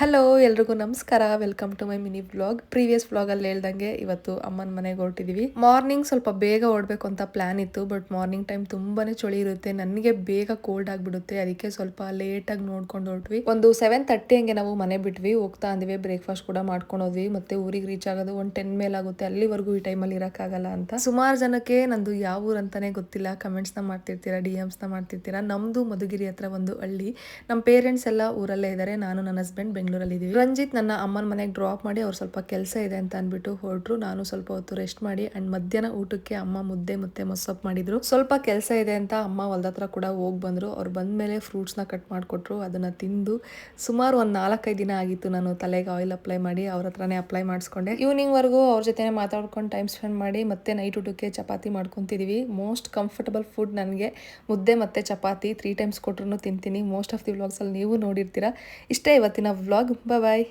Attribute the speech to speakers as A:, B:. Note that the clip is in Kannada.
A: ಹಲೋ ಎಲ್ರಿಗೂ ನಮಸ್ಕಾರ. Welcome to my mini vlog. Previous ವ್ಲಾಗಲ್ಲಿ ಹೇಳ್ದಂಗೆ ಇವತ್ತು ಅಮ್ಮನ ಮನೆಗೆ ಹೊರಟಿದ್ದೀವಿ. ಮಾರ್ನಿಂಗ್ ಸ್ವಲ್ಪ ಬೇಗ ಓಡಬೇಕು ಅಂತ ಪ್ಲಾನ್ ಇತ್ತು, ಬಟ್ ಮಾರ್ನಿಂಗ್ ಟೈಮ್ ತುಂಬಾನೇ ಚಳಿ ಇರುತ್ತೆ, ನನಗೆ ಬೇಗ ಕೋಲ್ಡ್ ಆಗಿಬಿಡುತ್ತೆ. ಅದಕ್ಕೆ ಸ್ವಲ್ಪ ಲೇಟಾಗಿ ನೋಡ್ಕೊಂಡು ಹೊರಟ್ವಿ. ಒಂದು 7:30 ಹಂಗೆ ನಾವು ಮನೆ ಬಿಟ್ವಿ. ಹೋಗ್ತಾ ಅಂದಿವಿ, ಬ್ರೇಕ್ಫಾಸ್ಟ್ ಕೂಡ ಮಾಡ್ಕೊಂಡು ಹೋದ್ವಿ. ಮತ್ತೆ ಊರಿಗೆ ರೀಚ್ ಆಗೋದು ಒಂದು 10 ಮೇಲೆ ಆಗುತ್ತೆ. ಅಲ್ಲಿವರೆಗೂ ಈ ಟೈಮಲ್ಲಿ ಇರೋಕ್ಕಾಗಲ್ಲ ಅಂತ. ಸುಮಾರು ಜನಕ್ಕೆ ನಂದು ಯಾವ ಊರು ಅಂತಾನೆ ಗೊತ್ತಿಲ್ಲ. ಕಮೆಂಟ್ಸ್ನ ಮಾಡ್ತಿರ್ತೀರಾ, DMಸ್ನ ಮಾಡ್ತಿರ್ತೀರಾ. ನಮ್ದು ಮಧುಗಿರಿ ಹತ್ರ ಒಂದು ಹಳ್ಳಿ. ನಮ್ಮ ಪೇರೆಂಟ್ಸ್ ಎಲ್ಲ ಊರಲ್ಲೇ ಇದ್ದಾರೆ. ನಾನು ನನ್ನ ಹಸ್ಬೆಂಡ್ ಬೆಂಗಳೂರಲ್ಲಿ ಇದೀವಿ. ರಂಜಿತ್ ನನ್ನ ಅಮ್ಮನ ಮನೆಗೆ ಡ್ರಾಪ್ ಮಾಡಿ ಅವ್ರು ಸ್ವಲ್ಪ ಕೆಲಸ ಇದೆ ಅಂತ ಅಂದ್ಬಿಟ್ಟು ಹೊರಟ್ರು. ನಾನು ಸ್ವಲ್ಪ ಹೊತ್ತು ರೆಸ್ಟ್ ಮಾಡಿ ಅಂಡ್ ಮಧ್ಯಾಹ್ನ ಊಟಕ್ಕೆ ಅಮ್ಮ ಮುದ್ದೆ ಮತ್ತೆ ಮೊಸಪ್ಪು ಮಾಡಿದ್ರು. ಸ್ವಲ್ಪ ಕೆಲಸ ಇದೆ ಅಂತ ಅಮ್ಮ ಹೊಲದ ಹತ್ರ ಕೂಡ ಹೋಗಿ ಬಂದ್ರು. ಅವ್ರು ಬಂದ್ಮೇಲೆ ಫ್ರೂಟ್ಸ್ನ ಕಟ್ ಮಾಡಿಕೊಟ್ರು. ಅದನ್ನ ತಿಂದು ಸುಮಾರು ಒಂದು 4-5 ದಿನ ಆಗಿತ್ತು ನಾನು ತಲೆಗೆ ಆಯಿಲ್ ಅಪ್ಲೈ ಮಾಡಿ ಅವ್ರ ಹತ್ರನೇ ಅಪ್ಲೈ ಮಾಡಿಸ್ಕೊಂಡೆ. ಈವ್ನಿಂಗ್ ವರ್ಗು ಅವ್ರ ಜೊತೆ ಮಾತಾಡ್ಕೊಂಡು ಟೈಮ್ ಸ್ಪೆಂಡ್ ಮಾಡಿ ಮತ್ತೆ ನೈಟ್ ಊಟಕ್ಕೆ ಚಪಾತಿ ಮಾಡ್ಕೊಂತಿದೀವಿ. ಮೋಸ್ಟ್ ಕಂಫರ್ಟಬಲ್ ಫುಡ್ ನನಗೆ ಮುದ್ದೆ ಮತ್ತೆ ಚಪಾತಿ 3 ಟೈಮ್ಸ್ ಕೊಟ್ರು ತಿಂತೀನಿ. ಮೋಸ್ಟ್ ಆಫ್ ದಿ ವ್ಲಾಗ್ಸ್ ಅಲ್ಲಿ ನೀವು ನೋಡಿರ್ತೀರಾ. ಇಷ್ಟೇ ಇವತ್ತಿನ ವ್ಲಾಗ್. ಬಾಯ್.